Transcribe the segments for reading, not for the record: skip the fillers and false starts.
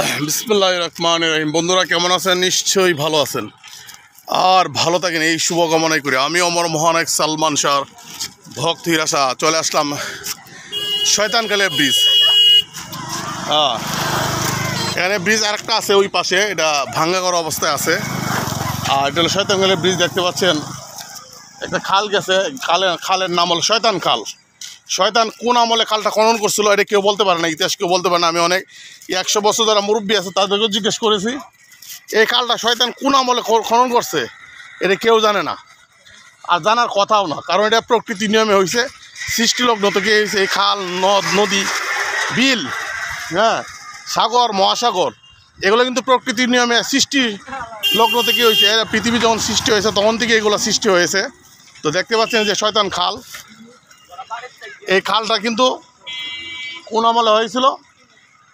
বিসমিল্লাহির রহমানির রহিম। বন্ধুরা কেমন আছেন? নিশ্চয়ই ভালো আছেন আর ভালো থাকেন এই শুভকামনাই করি। আমি অমর মহানায়ক সালমান শাহর ভক্ত হিরাশা চলে আসলাম শয়তানখালী ব্রিজ। এখানে ব্রিজ আরেকটা আছে ওই পাশে, এটা ভাঙ্গা করা অবস্থায় আছে। আর এটা হলো শয়তানখালী ব্রিজ। দেখতে পাচ্ছেন একটা খাল গেছে, খালের নাম হলো শয়তান খাল। শয়তান কোন আমলে খালটা খনন করছিল এটা কেউ বলতে পারে না, ইতিহাস কেউ বলতে পারে না। আমি অনেক 100 বছর যারা মুরব্বী আছে তাদেরকেও জিজ্ঞেস করেছি এই খালটা শয়তান কোন আমলে খনন করছে এটা কেউ জানে না, আর জানার কথাও না, কারণ এটা প্রকৃতির নিয়মে হয়েছে, সৃষ্টিলগ্ন থেকে হয়েছে। এই খাল, নদ, নদী, বিল, সাগর, মহাসাগর এগুলো কিন্তু প্রকৃতির নিয়মে সৃষ্টি লগ্ন থেকে হয়েছে। পৃথিবী যখন সৃষ্টি হয়েছে তখন থেকে এগুলো সৃষ্টি হয়েছে। তো দেখতে পাচ্ছেন যে শয়তান খাল, এই খালটা কিন্তু কোন আমলে হয়েছিল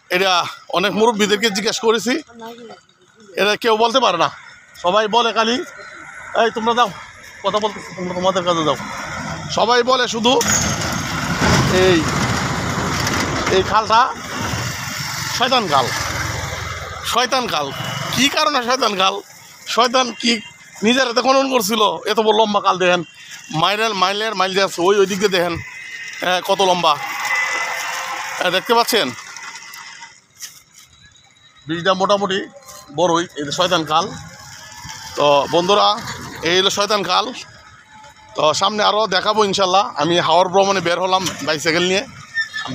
এটা অনেক মুরব্বীদেরকে জিজ্ঞেস করেছি, এটা কেউ বলতে পারে না। সবাই বলে খালি এই তোমরা যাও, কথা বলতেছি, তোমরা তোমাদের কাছে যাও। সবাই বলে শুধু এই খালটা শয়তান খাল। শয়তান খাল কী কারণে শয়তান খাল? শয়তান কি নিজের হাতে খনন করছিল? এত বড় লম্বা খাল দেখেন, মাইল যাচ্ছে, ওই দিক দিয়ে দেখেন কত লম্বা, দেখতে পাচ্ছেন? ব্রিজটা মোটামুটি বড়ই, এই শয়তান খাল। তো বন্ধুরা এই হলো শয়তান খাল। তো সামনে আরও দেখাবো ইনশাল্লাহ। আমি হাওর ভ্রমণে বের হলাম, বাইসাইকেল নিয়ে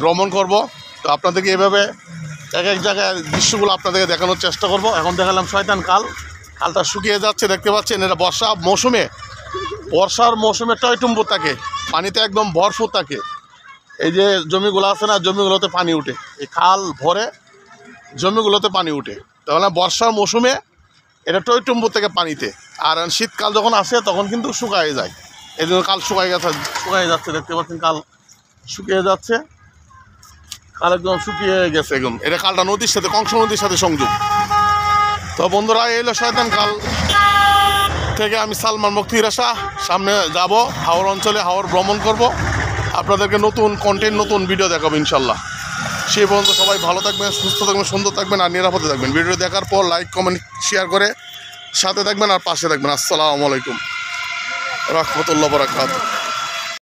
ভ্রমণ করব। তো আপনাদেরকে এভাবে এক এক জায়গায় দৃশ্যগুলো আপনাদেরকে দেখানোর চেষ্টা করব। এখন দেখালাম শয়তান খাল, খালটা শুকিয়ে যাচ্ছে, দেখতে পাচ্ছেন। এটা বর্ষার মৌসুমে টয়টুম্বুর থাকে, পানিতে একদম ভরপুর থাকে। এই যে জমিগুলো আছে না, জমিগুলোতে পানি উঠে, এই খাল ভরে জমিগুলোতে পানি উঠে। তাহলে বর্ষার মৌসুমে এটা টয়টুম্বুর থেকে পানিতে, আর শীতকাল যখন আসে তখন কিন্তু শুকায় যায়। এই জন্য কাল শুকায় যাচ্ছে, দেখতে পাচ্ছেন কাল শুকিয়ে যাচ্ছে, কাল একদম শুকিয়ে গেছে একদম। এটা কালটা নদীর সাথে, কংস নদীর সাথে সংযোগ। তো বন্ধুরা এই হলো শয়তান খাল থেকে আমি সালমান ভক্ত হিরাশা সামনে যাব হাওর অঞ্চলে, হাওর ভ্রমণ করব। আপনাদেরকে নতুন কন্টেন্ট, নতুন ভিডিও দেখাবো ইনশাল্লাহ। সেই পর্যন্ত সবাই ভালো থাকবেন, সুস্থ থাকবেন, সুন্দর থাকবেন আর নিরাপদে থাকবেন। ভিডিও দেখার পর লাইক, কমেন্ট, শেয়ার করে সাথে থাকবেন আর পাশে থাকবেন। আসসালামু আলাইকুম রাহমাতুল্লাহি ওয়া বারাকাতুহু।